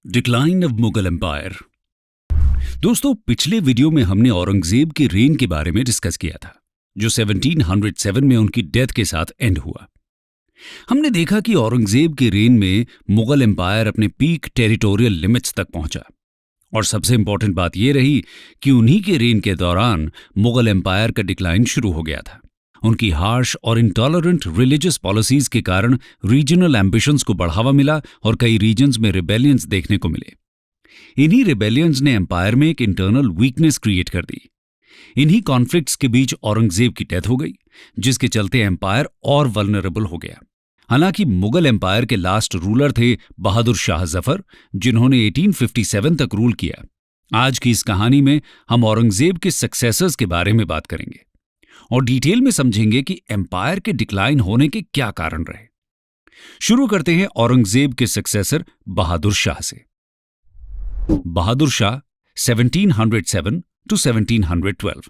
Decline of Mughal empire. दोस्तों, पिछले video में हमने औरंगजेब के रेन के बारे में डिस्कस किया था, जो 1707 में उनकी डेथ के साथ एंड हुआ। हमने देखा कि औरंगजेब के रेन में मुगल एम्पायर अपने पीक टेरिटोरियल लिमिट्स तक पहुंचा, और सबसे इंपॉर्टेंट बात यह रही कि उन्हीं के रेन के दौरान मुगल एम्पायर का डिक्लाइन शुरू हो गया था। उनकी हार्श और इंटॉलरेंट रिलीजियस पॉलिसीज के कारण रीजनल एम्बिशंस को बढ़ावा मिला और कई रीजन्स में रिबेलियंस देखने को मिले। इन्हीं रिबेलियंस ने एम्पायर में एक इंटरनल वीकनेस क्रिएट कर दी। इन्हीं कॉन्फ्लिक्ट्स के बीच औरंगजेब की डेथ हो गई, जिसके चलते एम्पायर और वल्नरेबल हो गया। हालांकि मुगल एम्पायर के लास्ट रूलर थे बहादुर शाह जफर, जिन्होंने 1857 तक रूल किया। आज की इस कहानी में हम औरंगजेब के सक्सेसर्स के बारे में बात करेंगे और डिटेल में समझेंगे कि एम्पायर के डिक्लाइन होने के क्या कारण रहे। शुरू करते हैं औरंगजेब के सक्सेसर बहादुर शाह से। बहादुर शाह 1707 टू 1712।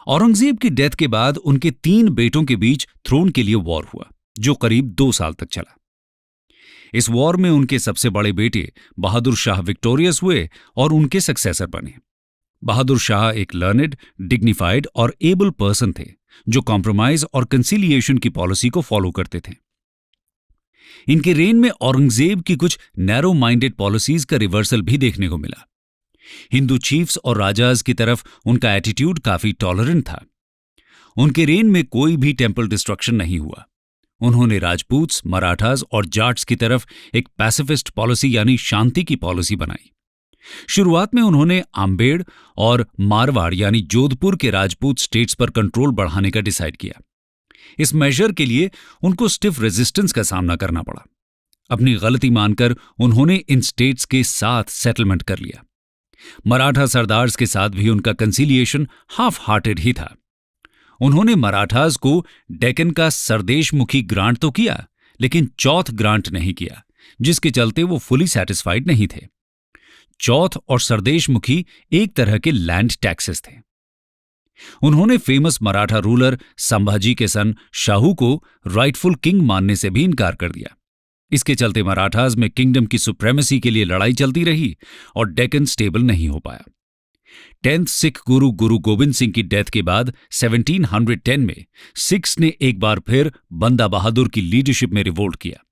औरंगजेब की डेथ के बाद उनके 3 बेटों के बीच थ्रोन के लिए वॉर हुआ, जो करीब 2 साल तक चला। इस वॉर में उनके सबसे बड़े बेटे बहादुर शाह विक्टोरियस हुए और उनके सक्सेसर बने। बहादुर शाह एक लर्नेड, डिग्निफाइड और एबल पर्सन थे, जो कॉम्प्रोमाइज और कंसिलिएशन की पॉलिसी को फॉलो करते थे। इनके रेन में औरंगजेब की कुछ नैरो माइंडेड पॉलिसीज का रिवर्सल भी देखने को मिला। हिंदू चीफ्स और राजाज की तरफ उनका एटीट्यूड काफी टॉलरेंट था। उनके रेन में कोई भी टेम्पल डिस्ट्रक्शन नहीं हुआ। उन्होंने राजपूत्स, मराठास और जाट्स की तरफ एक पैसिफिस्ट पॉलिसी यानी शांति की पॉलिसी बनाई। शुरुआत में उन्होंने आम्बेड और मारवाड़ यानी जोधपुर के राजपूत स्टेट्स पर कंट्रोल बढ़ाने का डिसाइड किया। इस मेजर के लिए उनको स्टिफ रेजिस्टेंस का सामना करना पड़ा। अपनी गलती मानकर उन्होंने इन स्टेट्स के साथ सेटलमेंट कर लिया। मराठा सरदार्स के साथ भी उनका कंसिलिएशन हाफ हार्टेड ही था। उन्होंने मराठास को डेक्कन का सरदेशमुखी ग्रांट तो किया, लेकिन चौथ ग्रांट नहीं किया, जिसके चलते वो फुली सेटिस्फाइड नहीं थे। चौथ और सरदेशमुखी एक तरह के लैंड टैक्सेस थे। उन्होंने फेमस मराठा रूलर संभाजी के सन शाहू को राइटफुल किंग मानने से भी इनकार कर दिया। इसके चलते मराठास में किंगडम की सुप्रेमेसी के लिए लड़ाई चलती रही और डेक्कन स्टेबल नहीं हो पाया। 10th सिख गुरु गुरु गोविंद सिंह की डेथ के बाद 1710 में सिख्स ने एक बार फिर बंदा बहादुर की लीडरशिप में रिवोल्ट किया।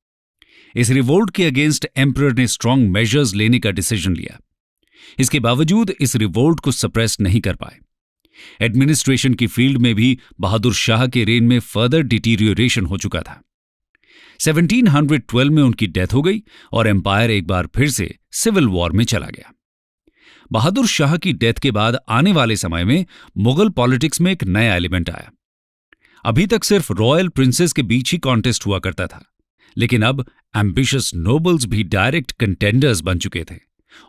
इस रिवोल्ट के अगेंस्ट एम्परर ने स्ट्रांग मेजर्स लेने का डिसीजन लिया। इसके बावजूद इस रिवोल्ट को सप्रेस नहीं कर पाए। एडमिनिस्ट्रेशन की फील्ड में भी बहादुर शाह के रेन में फर्दर डिटीरियोरेशन हो चुका था। 1712 में उनकी डेथ हो गई और एम्पायर एक बार फिर से सिविल वॉर में चला गया। बहादुर शाह की डेथ के बाद आने वाले समय में मुगल पॉलिटिक्स में एक नया एलिमेंट आया। अभी तक सिर्फ रॉयल प्रिंसेस के बीच ही कॉन्टेस्ट हुआ करता था, लेकिन अब एम्बिशियस नोबल्स भी डायरेक्ट कंटेंडर्स बन चुके थे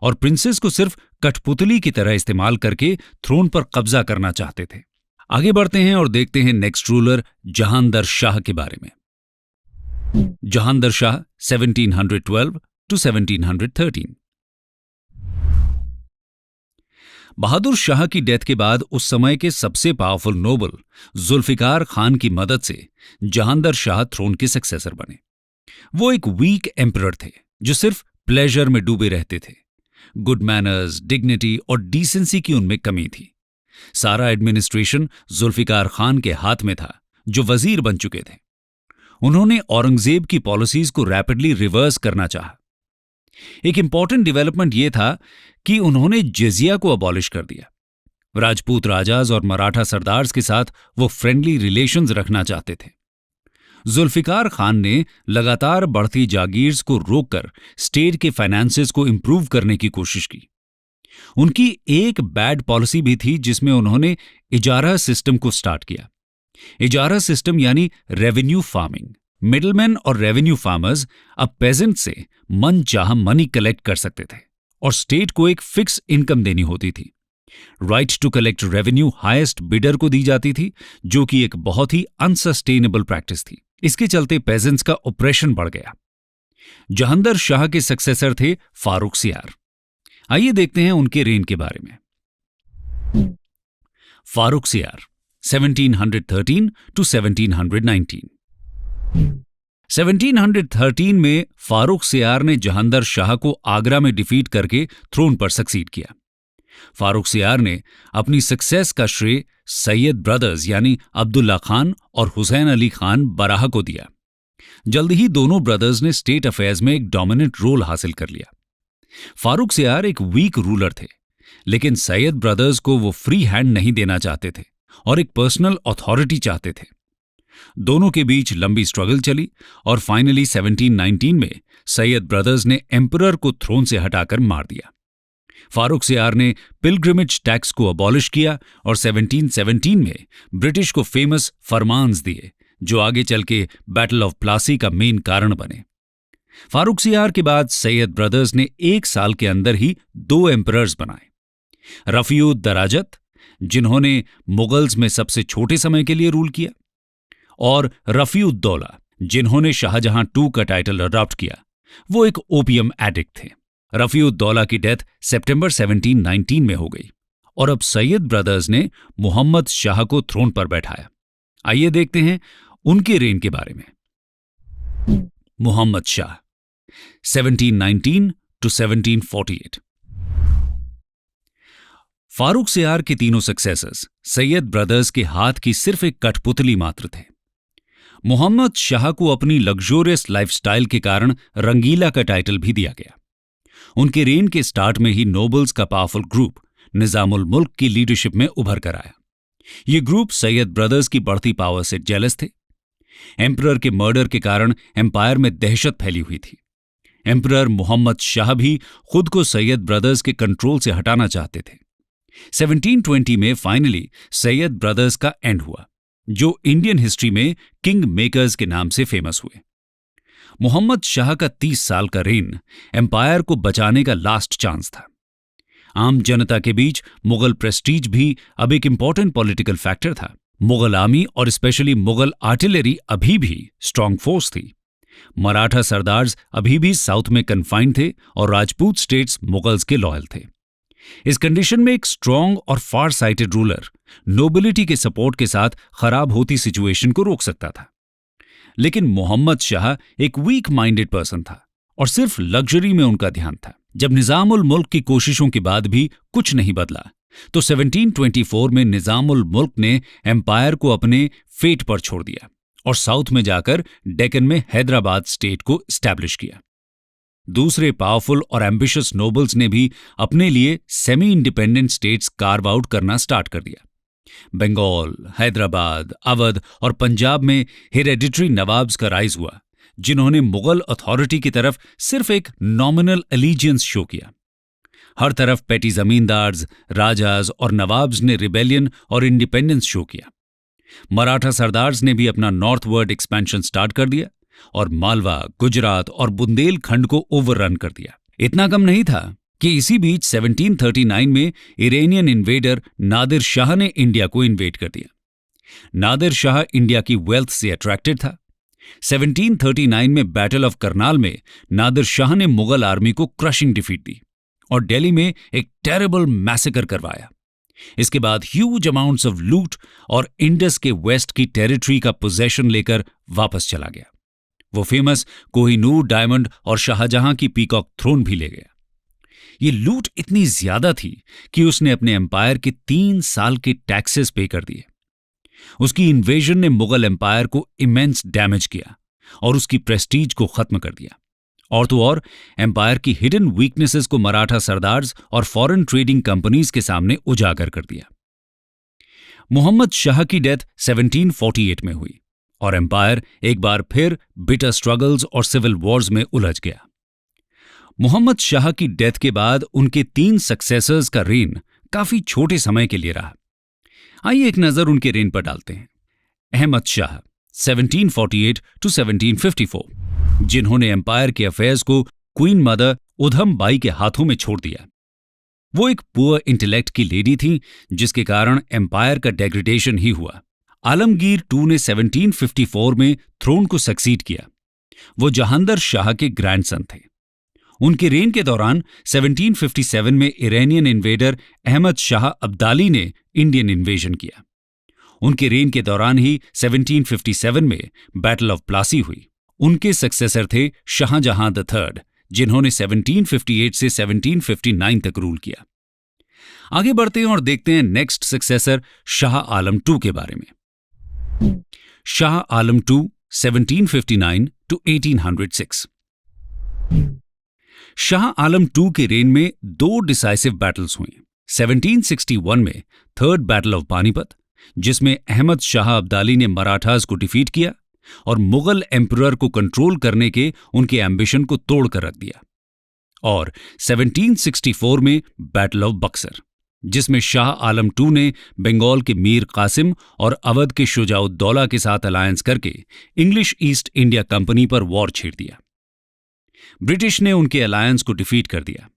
और प्रिंसेस को सिर्फ कठपुतली की तरह इस्तेमाल करके थ्रोन पर कब्जा करना चाहते थे। आगे बढ़ते हैं और देखते हैं नेक्स्ट रूलर जहांदर शाह के बारे में। जहांदर शाह 1712 टू 1713। बहादुर शाह की डेथ के बाद उस समय के सबसे पावरफुल नोबल जुल्फिकार खान की मदद से जहांदर शाह थ्रोन के सक्सेसर बने। वो एक वीक एम्परर थे, जो सिर्फ प्लेजर में डूबे रहते थे। गुड मैनर्स, डिग्निटी और डिसेंसी की उनमें कमी थी। सारा एडमिनिस्ट्रेशन जुल्फिकार खान के हाथ में था, जो वजीर बन चुके थे। उन्होंने औरंगजेब की पॉलिसीज को रैपिडली रिवर्स करना चाहा। एक इंपॉर्टेंट डेवलपमेंट यह था कि उन्होंने जिजिया को अबॉलिश कर दिया। राजपूत राजाज और मराठा सरदार्स के साथ वो फ्रेंडली रिलेशंस रखना चाहते थे। जुल्फिकार खान ने लगातार बढ़ती जागीर्स को रोककर स्टेट के फाइनेंसेस को इंप्रूव करने की कोशिश की। उनकी एक बैड पॉलिसी भी थी, जिसमें उन्होंने इजारा सिस्टम को स्टार्ट किया। इजारा सिस्टम यानी रेवेन्यू फार्मिंग। मिडलमैन और रेवेन्यू फार्मर्स अब पेजेंट से मन चाह मनी कलेक्ट कर सकते थे और स्टेट को एक फिक्स इनकम देनी होती थी। Right to collect revenue highest bidder को दी जाती थी, जो कि एक बहुत ही अनसस्टेनेबल प्रैक्टिस थी। इसके चलते पेजेंट्स का ऑपरेशन बढ़ गया। जहांदर शाह के सक्सेसर थे फारूक सियार। आइए देखते हैं उनके रेन के बारे में। फारूक सियार 1713 टू 1719। 1713 में फारूक सियार ने जहांदर शाह को आगरा में डिफीट करके थ्रोन पर सक्सीड किया। फारूक सियार ने अपनी सक्सेस का श्रेय सैयद ब्रदर्स यानी अब्दुल्ला खान और हुसैन अली खान बराह को दिया। जल्द ही दोनों ब्रदर्स ने स्टेट अफेयर्स में एक डोमिनेंट रोल हासिल कर लिया। फारूक सियार एक वीक रूलर थे, लेकिन सैयद ब्रदर्स को वो फ्री हैंड नहीं देना चाहते थे और एक पर्सनल अथॉरिटी चाहते थे। दोनों के बीच लंबी स्ट्रगल चली और फाइनली 1719 में सैयद ब्रदर्स ने एम्परर को थ्रोन से हटाकर मार दिया। फारूक सियार ने पिलग्रिमेज टैक्स को अबॉलिश किया और 1717 में ब्रिटिश को फेमस फरमान्स दिए, जो आगे चल के बैटल ऑफ प्लासी का मेन कारण बने। फारूक सियार के बाद सैयद ब्रदर्स ने 1 साल के अंदर ही 2 एम्परर्स बनाए। रफीउद दराजत, जिन्होंने मुगल्स में सबसे छोटे समय के लिए रूल किया, और रफीउद्दौला, जिन्होंने शाहजहां II का टाइटल अडॉप्ट किया। वो एक ओपियम एडिक्ट थे। रफीउद्दौला की डेथ सितंबर 1719 में हो गई और अब सैयद ब्रदर्स ने मोहम्मद शाह को थ्रोन पर बैठाया। आइए देखते हैं उनके रेन के बारे में। मोहम्मद शाह 1719 to 1748। फारूक सियार के तीनों सक्सेसर्स सैयद ब्रदर्स के हाथ की सिर्फ एक कठपुतली मात्र थे। मोहम्मद शाह को अपनी लग्जोरियस लाइफस्टाइल के कारण रंगीला का टाइटल भी दिया गया। उनके रेन के स्टार्ट में ही नोबल्स का पावरफुल ग्रुप निजामुल मुल्क की लीडरशिप में उभर कर आया। यह ग्रुप सैयद ब्रदर्स की बढ़ती पावर से जेलस थे। एम्परर के मर्डर के कारण एम्पायर में दहशत फैली हुई थी। एम्परर मोहम्मद शाह भी खुद को सैयद ब्रदर्स के कंट्रोल से हटाना चाहते थे। 1720 में फाइनली सैयद ब्रदर्स का एंड हुआ, जो इंडियन हिस्ट्री में किंग मेकर्स के नाम से फेमस हुए। मोहम्मद शाह का 30 साल का रेन एम्पायर को बचाने का लास्ट चांस था। आम जनता के बीच मुगल प्रेस्टीज भी अब एक इंपॉर्टेंट पॉलिटिकल फैक्टर था। मुगल आर्मी और स्पेशली मुगल आर्टिलरी अभी भी स्ट्रांग फोर्स थी। मराठा सरदार्स अभी भी साउथ में कन्फाइंड थे और राजपूत स्टेट्स मुगल्स के लॉयल थे। इस कंडीशन में एक स्ट्रांग और फार साइटेड रूलर नोबिलिटी के सपोर्ट के साथ खराब होती सिचुएशन को रोक सकता था। लेकिन मोहम्मद शाह एक वीक माइंडेड पर्सन था और सिर्फ लग्जरी में उनका ध्यान था। जब निजामुल मुल्क की कोशिशों के बाद भी कुछ नहीं बदला, तो 1724 में निजामुल मुल्क ने एम्पायर को अपने फेट पर छोड़ दिया और साउथ में जाकर डेक्कन में हैदराबाद स्टेट को एस्टैब्लिश किया। दूसरे पावरफुल और एम्बिशियस नोबल्स ने भी अपने लिए semi independent states carve out करना स्टार्ट कर दिया। बंगाल, हैदराबाद, अवध और पंजाब में हेरेडिटरी नवाब्स का राइज हुआ, जिन्होंने मुगल अथॉरिटी की तरफ सिर्फ एक नॉमिनल एलिजियंस शो किया। हर तरफ पेटी जमींदार्स, राजाज और नवाब्स ने रिबेलियन और इंडिपेंडेंस शो किया। मराठा सरदार्स ने भी अपना नॉर्थवर्ड एक्सपेंशन स्टार्ट कर दिया और मालवा, गुजरात और बुंदेलखंड को ओवररन कर दिया। इतना कम नहीं था कि इसी बीच 1739 में इरानियन इन्वेडर नादिर शाह ने इंडिया को इन्वेड कर दिया। नादिर शाह इंडिया की वेल्थ से अट्रैक्टेड था। 1739 में बैटल ऑफ करनाल में नादिर शाह ने मुगल आर्मी को क्रशिंग डिफीट दी और दिल्ली में एक टेरेबल मैसेकर करवाया। इसके बाद ह्यूज अमाउंट्स ऑफ लूट और इंडस के वेस्ट की टेरिटरी का पोजेशन लेकर वापस चला गया। वो फेमस कोहिनूर डायमंड और शाहजहां की पीकॉक थ्रोन भी ले गया। ये लूट इतनी ज्यादा थी कि उसने अपने एम्पायर के 3 साल के टैक्सेस पे कर दिए। उसकी इन्वेजन ने मुगल एम्पायर को इमेंस डैमेज किया और उसकी प्रेस्टीज को खत्म कर दिया। और तो और एम्पायर की हिडन वीकनेसेस को मराठा सरदार्स और फॉरेन ट्रेडिंग कंपनीज के सामने उजागर कर दिया। मोहम्मद शाह की डेथ 1748 में हुई और एम्पायर एक बार फिर बिटर स्ट्रगल्स और सिविल वॉर्स में उलझ गया। मोहम्मद शाह की डेथ के बाद उनके 3 सक्सेसर्स का रेन काफी छोटे समय के लिए रहा। आइए एक नजर उनके रेन पर डालते हैं। अहमद शाह 1748 to 1754, जिन्होंने एम्पायर के अफेयर्स को क्वीन मदर उधम बाई के हाथों में छोड़ दिया। वो एक पुअर इंटेलेक्ट की लेडी थी, जिसके कारण एम्पायर का डेग्रेडेशन ही हुआ। आलमगीर II ने 1754 में थ्रोन को सक्सीड किया। वो जहांदर शाह के ग्रैंडसन थे। उनके रेन के दौरान 1757 में इरानियन इन्वेडर अहमद शाह अब्दाली ने इंडियन इन्वेजन किया। उनके रेन के दौरान ही 1757 में बैटल ऑफ प्लासी हुई उनके सक्सेसर थे शाहजहां द थर्ड, जिन्होंने 1758 से 1759 तक रूल किया। आगे बढ़ते हैं और देखते हैं next successor Shah Alam two के बारे में। Shah Alam two 1759 to 1806। Shah Alam two के रेन में दो डिसाइसिव बैटल्स हुई। 1761 में थर्ड बैटल ऑफ पानीपत, जिसमें अहमद शाह अब्दाली ने मराठास को डिफीट किया और मुगल एम्परर को कंट्रोल करने के उनके एम्बिशन को तोड़कर रख दिया। और 1764 में बैटल ऑफ बक्सर, जिसमें शाह आलम टू ने बंगाल के मीर कासिम और अवध के शुजाउद्दौला के साथ अलायंस करके इंग्लिश ईस्ट इंडिया कंपनी पर वॉर छेड़ दिया। ब्रिटिश ने उनके अलायंस को डिफीट कर दिया।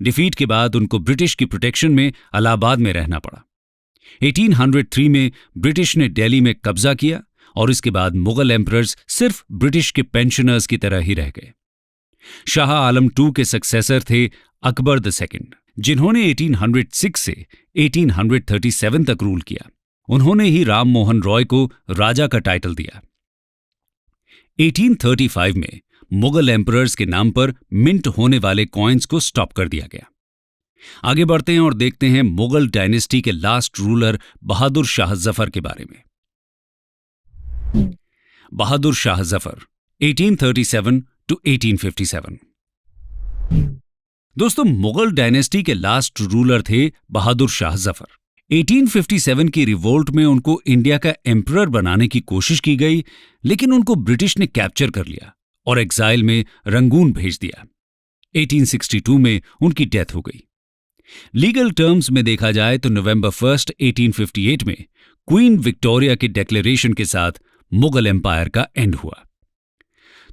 डिफीट के बाद उनको ब्रिटिश की प्रोटेक्शन में इलाहाबाद में रहना पड़ा। 1803 में ब्रिटिश ने दिल्ली में कब्जा किया और इसके बाद मुगल एम्परर्स सिर्फ ब्रिटिश के पेंशनर्स की तरह ही रह गए। शाह आलम टू के सक्सेसर थे अकबर द सेकंड, जिन्होंने 1806 से 1837 तक रूल किया। उन्होंने ही राम मोहन रॉय को राजा का टाइटल दिया। 1835 में मुगल एम्परर्स के नाम पर मिंट होने वाले कॉइन्स को स्टॉप कर दिया गया। आगे बढ़ते हैं और देखते हैं मुगल डायनेस्टी के लास्ट रूलर बहादुर शाह जफर के बारे में। बहादुर शाह जफर 1837 to 1857। दोस्तों, मुगल डायनेस्टी के लास्ट रूलर थे बहादुर शाह जफर। 1857 की रिवोल्ट में उनको इंडिया का एम्परर बनाने की कोशिश की गई, लेकिन उनको ब्रिटिश ने कैप्चर कर लिया और एग्जाइल में रंगून भेज दिया। 1862 में उनकी डेथ हो गई। लीगल टर्म्स में देखा जाए तो नवंबर 1, 1858 में क्वीन विक्टोरिया के डिक्लेरेशन के साथ मुगल एम्पायर का एंड हुआ।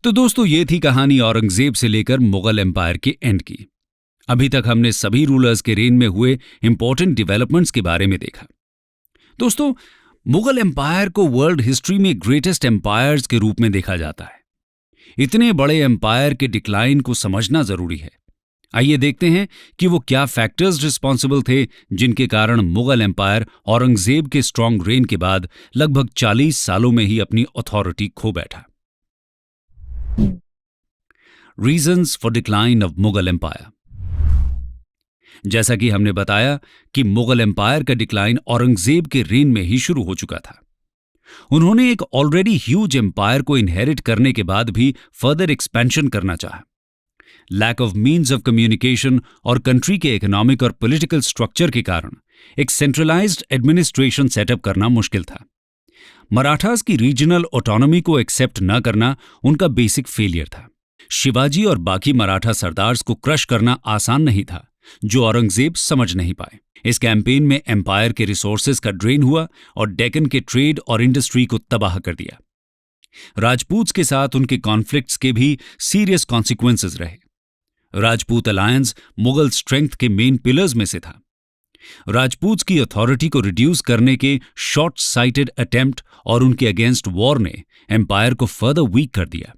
तो दोस्तों, ये थी कहानी औरंगजेब से लेकर मुगल एम्पायर के एंड की। अभी तक हमने सभी रूलर्स के रेन में हुए इंपॉर्टेंट डेवलपमेंट्स के बारे में देखा। दोस्तों, मुगल एम्पायर को वर्ल्ड हिस्ट्री में ग्रेटेस्ट एम्पायर्स के रूप में देखा जाता है। इतने बड़े एम्पायर के डिक्लाइन को समझना जरूरी है। आइए देखते हैं कि वो क्या फैक्टर्स रिस्पॉन्सिबल थे जिनके कारण मुगल एम्पायर औरंगजेब के स्ट्रॉन्ग रेन के बाद लगभग 40 सालों में ही अपनी अथॉरिटी खो बैठा। Reasons for decline of Mughal empire. जैसा कि हमने बताया कि मुगल एम्पायर का डिक्लाइन औरंगजेब के रेन में ही शुरू हो चुका था। उन्होंने एक ऑलरेडी ह्यूज एम्पायर को इनहेरिट करने के बाद भी फर्दर एक्सपेंशन करना चाहा। Lack of means of communication और कंट्री के इकोनॉमिक और पॉलिटिकल स्ट्रक्चर के कारण एक सेंट्रलाइज्ड एडमिनिस्ट्रेशन सेटअप करना मुश्किल था। मराठास की रीजनल ऑटोनॉमी को एक्सेप्ट न करना उनका बेसिक फेलियर था। शिवाजी और बाकी मराठा सरदार्स को क्रश करना आसान नहीं था, जो औरंगजेब समझ नहीं पाए। इस कैंपेन में एम्पायर के रिसोर्सेज का ड्रेन हुआ और डेक्कन के ट्रेड और इंडस्ट्री को तबाह कर दिया। राजपूत्स के साथ उनके कॉन्फ्लिक्ट्स के भी सीरियस कॉन्सिक्वेंसेस रहे। राजपूत अलायंस मुगल स्ट्रेंथ के मेन पिलर्स में से था। राजपूत्स की अथॉरिटी को रिड्यूस करने के शॉर्ट साइटेड अटेम्प्ट और उनके अगेंस्ट वॉर ने एम्पायर को फर्दर वीक कर दिया।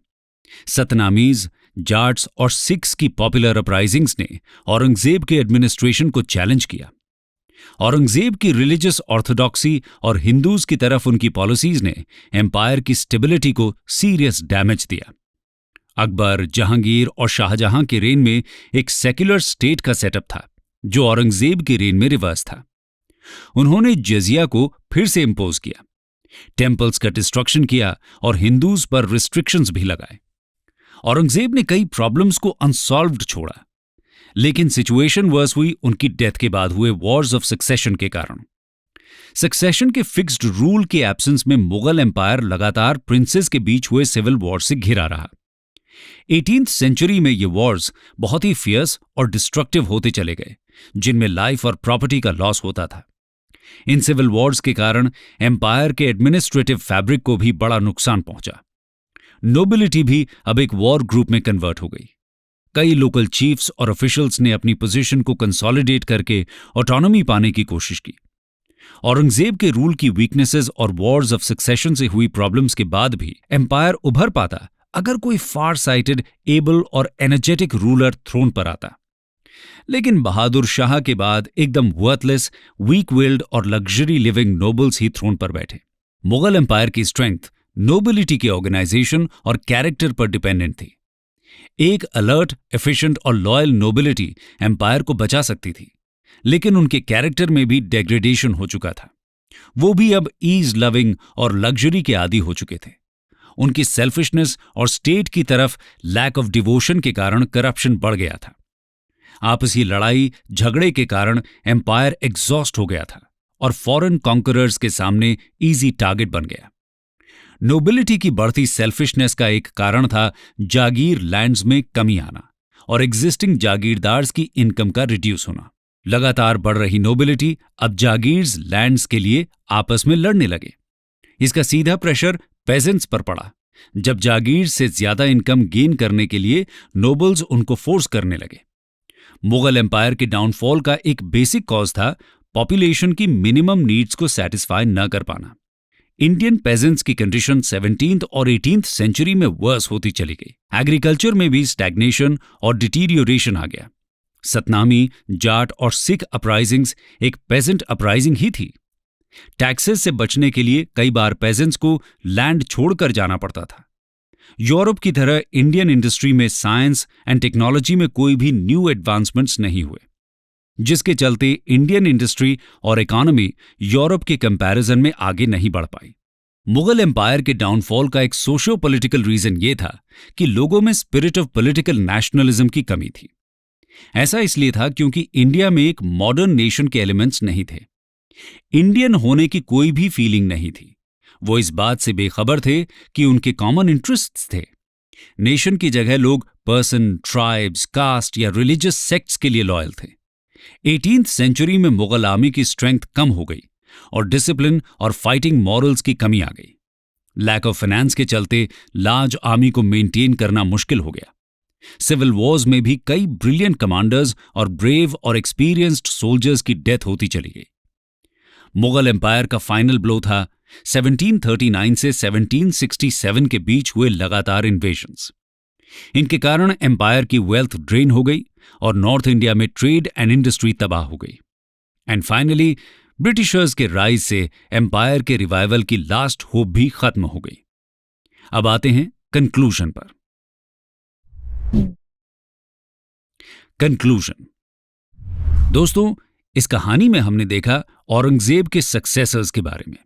सतनामीज, जाट्स और सिख्स की पॉपुलर अपराइजिंग्स ने औरंगजेब के एडमिनिस्ट्रेशन को चैलेंज किया। औरंगजेब की रिलीजियस ऑर्थोडॉक्सी और हिंदूज की तरफ उनकी पॉलिसीज ने एम्पायर की स्टेबिलिटी को सीरियस डैमेज दिया। अकबर, जहांगीर और शाहजहां के रेन में एक सेक्युलर स्टेट का सेटअप था, जो औरंगजेब के रेन में रिवर्स था। उन्होंने जजिया को फिर से इंपोज किया, टेम्पल्स का डिस्ट्रक्शन किया और हिंदूज पर रिस्ट्रिक्शंस भी लगाए। औरंगजेब ने कई प्रॉब्लम्स को अनसॉल्व्ड छोड़ा, लेकिन सिचुएशन वर्स हुई उनकी डेथ के बाद हुए वॉर्स ऑफ सक्सेशन के कारण। सक्सेशन के फिक्स्ड रूल के एब्सेंस में मुगल एम्पायर लगातार प्रिंसेस के बीच हुए सिविल वॉर से घिरा रहा। 18th सेंचुरी में ये वॉर्स बहुत ही फियर्स और डिस्ट्रक्टिव होते चले गए, जिनमें लाइफ और प्रॉपर्टी का लॉस होता था। इन सिविल वॉर्स के कारण एम्पायर के एडमिनिस्ट्रेटिव फैब्रिक को भी बड़ा नुकसान पहुंचा। नोबिलिटी भी अब एक वॉर ग्रुप में कन्वर्ट हो गई। कई लोकल चीफ्स और ऑफिशियल्स ने अपनी पोजीशन को कंसोलिडेट करके ऑटोनॉमी पाने की कोशिश की। औरंगजेब के रूल की वीकनेसेस और वॉर्स ऑफ सक्सेशन से हुई प्रॉब्लम्स के बाद भी एम्पायर उभर पाता अगर कोई फार साइटेड, एबल और एनर्जेटिक रूलर थ्रोन पर आता। लेकिन बहादुर शाह के बाद एकदम वर्थलेस, वीक विल्ड और लग्जरी लिविंग नोबल्स ही थ्रोन पर बैठे। मुगल एम्पायर की स्ट्रेंथ नोबिलिटी के ऑर्गेनाइजेशन और कैरेक्टर पर डिपेंडेंट थी। एक अलर्ट, एफिशिएंट और लॉयल नोबिलिटी एम्पायर को बचा सकती थी, लेकिन उनके कैरेक्टर में भी डेग्रेडेशन हो चुका था। वो भी अब ईज लविंग और लग्जरी के आदी हो चुके थे। उनकी सेल्फिशनेस और स्टेट की तरफ लैक ऑफ डिवोशन के कारण करप्शन बढ़ गया था। आपसी लड़ाई झगड़े के कारण एम्पायर एग्जॉस्ट हो गया था और फॉरेन कॉन्करर्स के सामने इजी टारगेट बन गया। नोबिलिटी की बढ़ती सेल्फिशनेस का एक कारण था जागीर लैंड्स में कमी आना और एग्जिस्टिंग जागीरदार्स की इनकम का रिड्यूस होना। लगातार बढ़ रही नोबिलिटी अब जागीर्स लैंड्स के लिए आपस में लड़ने लगे। इसका सीधा प्रेशर पेजेंट्स पर पड़ा। जब जागीर से ज्यादा इनकम गेन करने के लिए नोबल्स उनको फोर्स करने लगे। मुगल एम्पायर के डाउनफॉल का एक बेसिक कॉज था पॉपुलेशन की मिनिमम नीड्स को सेटिस्फाई न कर पाना। इंडियन पेजेंट्स की कंडीशन 17th और 18th सेंचुरी में वर्स होती चली गई। एग्रीकल्चर में भी स्टैग्नेशन और डिटीरियोरेशन आ गया। सतनामी, जाट और सिख अपराइजिंग्स एक पेजेंट अपराइजिंग ही थी। टैक्सेस से बचने के लिए कई बार पेजेंट्स को लैंड छोड़कर जाना पड़ता था। यूरोप की तरह इंडियन इंडस्ट्री में साइंस एंड टेक्नोलॉजी में कोई भी न्यू एडवांसमेंट्स नहीं हुए, जिसके चलते इंडियन इंडस्ट्री और इकोनॉमी यूरोप के कंपैरिजन में आगे नहीं बढ़ पाई। मुगल एम्पायर के डाउनफॉल का एक सोशियो पॉलिटिकल रीजन ये था कि लोगों में स्पिरिट ऑफ पॉलिटिकल नेशनलिज्म की कमी थी। ऐसा इसलिए था क्योंकि इंडिया में एक मॉडर्न नेशन के एलिमेंट्स नहीं थे। इंडियन होने की कोई भी फीलिंग नहीं थी। वो इस बात से बेखबर थे कि उनके कॉमन इंटरेस्ट्स थे। नेशन की जगह लोग पर्सन, ट्राइब्स, कास्ट या रिलीजियस सेक्ट्स के लिए लॉयल थे। 18th सेंचुरी में मुगल आर्मी की स्ट्रेंथ कम हो गई और डिसिप्लिन और फाइटिंग मॉरल्स की कमी आ गई। लैक ऑफ फाइनेंस के चलते लार्ज आर्मी को मेंटेन करना मुश्किल हो गया। सिविल वॉर्स में भी कई ब्रिलियंट कमांडर्स और ब्रेव और एक्सपीरियंस्ड सोल्जर्स की डेथ होती चली गई। मुगल एम्पायर का फाइनल ब्लो था 1739 से 1767 के बीच हुए लगातार इन्वेजन्स। इनके कारण एम्पायर की वेल्थ ड्रेन हो गई और नॉर्थ इंडिया में ट्रेड एंड इंडस्ट्री तबाह हो गई। एंड फाइनली ब्रिटिशर्स के राइज से एम्पायर के रिवाइवल की लास्ट होप भी खत्म हो गई। अब आते हैं कंक्लूजन पर। कंक्लूजन दोस्तों, इस कहानी में हमने देखा औरंगजेब के सक्सेसर्स के बारे में।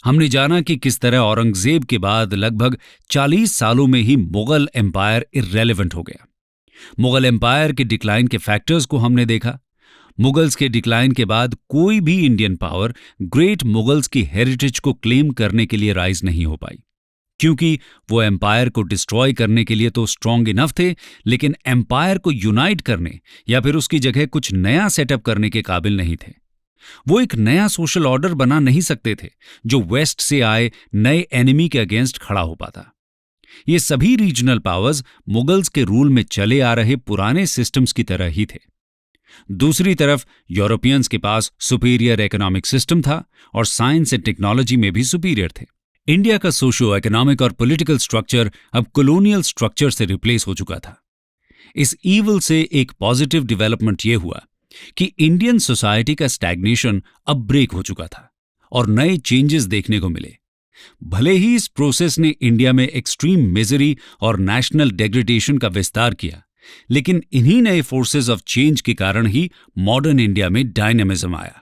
हमने जाना कि किस तरह औरंगजेब के बाद लगभग 40 सालों में ही मुगल एम्पायर इर्रेलेवेंट हो गया। मुगल एम्पायर के डिक्लाइन के फैक्टर्स को हमने देखा। मुगल्स के डिक्लाइन के बाद कोई भी इंडियन पावर ग्रेट मुगल्स की हेरिटेज को क्लेम करने के लिए राइज नहीं हो पाई, क्योंकि वो एम्पायर को डिस्ट्रॉय करने के लिए तो स्ट्रांग इनफ थे, लेकिन एम्पायर को यूनाइट करने या फिर उसकी जगह कुछ नया सेटअप करने के काबिल नहीं थे। वो एक नया सोशल ऑर्डर बना नहीं सकते थे जो वेस्ट से आए नए एनिमी के अगेंस्ट खड़ा हो पाता। ये सभी रीजनल पावर्स मुगल्स के रूल में चले आ रहे पुराने सिस्टम्स की तरह ही थे। दूसरी तरफ यूरोपियंस के पास सुपीरियर इकोनॉमिक सिस्टम था और साइंस एंड टेक्नोलॉजी में भी सुपीरियर थे। इंडिया का सोशियो इकोनॉमिक और पॉलिटिकल स्ट्रक्चर अब कॉलोनियल स्ट्रक्चर से रिप्लेस हो चुका था। इस ईवल से एक पॉजिटिव डेवलपमेंट यह हुआ कि इंडियन सोसाइटी का स्टैग्नेशन अब ब्रेक हो चुका था और नए चेंजेस देखने को मिले। भले ही इस प्रोसेस ने इंडिया में एक्सट्रीम मिजरी और नेशनल डेग्रेडेशन का विस्तार किया, लेकिन इन्हीं नए फोर्सेस ऑफ चेंज के कारण ही मॉडर्न इंडिया में डायनेमिज्म आया।